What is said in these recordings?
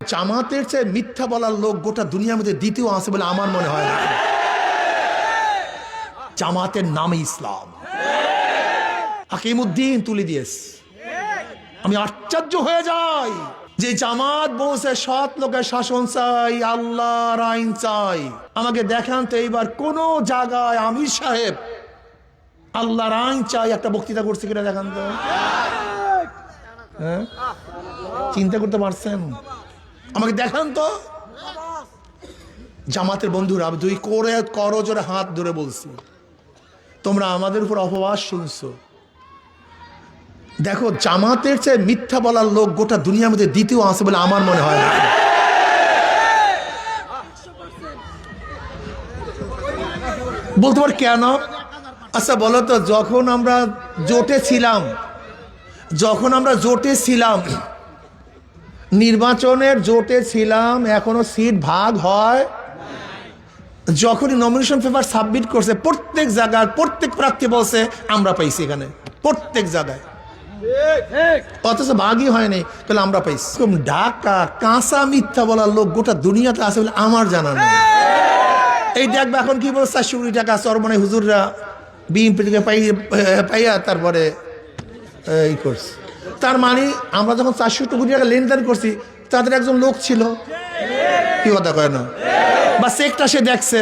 জামাতের চেয়ে মিথ্যা বলার লোক গোটা দুনিয়ার মধ্যে দ্বিতীয় আছে বলে আমার মনে হয় না। জামাতের নামে ইসলাম হাকিমউদ্দিন তুলে দিয়েছে। আমি আশ্চর্য হয়ে যাই যে জামাত বলছে সৎ লোকের শাসন চাই, আল্লাহর আইন চাই। আমাকে দেখান তো এইবার কোন জায়গায় আমির সাহেব আল্লাহর আইন চাই একটা বক্তৃতা করছে কিনা দেখান তো। হ্যাঁ, চিন্তা করতে পারছেন? আমাকে দেখান তো। জামাতের বন্ধুরা দুই করে করজোরে হাত ধরে বলছি, তোমরা আমাদের উপর অপবাদ শুনছো। দেখো, জামাতের চেয়ে মিথ্যা বলার লোক গোটা দুনিয়ার মধ্যে দ্বিতীয় আছে বলে আমার মনে হয় না। বলতে পার কেন? আচ্ছা বলো তো, যখন আমরা জোটে ছিলাম, নির্বাচনের জোটে ছিলাম, এখনো সিট ভাগ হয়। যখনই নমিনেশন পেপার সাবমিট করছে প্রত্যেক জায়গায় প্রত্যেক প্রার্থী বলছে আমরা পাইছি এখানে, প্রত্যেক জায়গায়, অথচ ভাগই হয়নি, তাহলে আমরা পাইছি। ঢাকা কাঁচা মিথ্যা বলার লোক গোটা দুনিয়াতে আছে বলে আমার জানা নেই। এই দেখবে এখন কি বলছে, 400 কোটি টাকা চরমনে হুজুররা বিএনপি থেকে পাইয়া তারপরে এই করছে। তার মানে আমরা যখন 400 কোটি টাকা লেনদেন করছি তাদের একজন লোক ছিল, কি কথা কয় না, বা চেকটা সে দেখছে।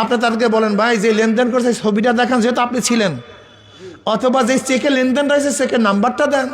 আপনি তাদেরকে বলেন ভাই যে লেনদেন করছে ছবিটা দেখান, যেহেতু আপনি ছিলেন, অথবা যে চেকে লেনদেন রয়েছে চেকের নাম্বারটা দেন।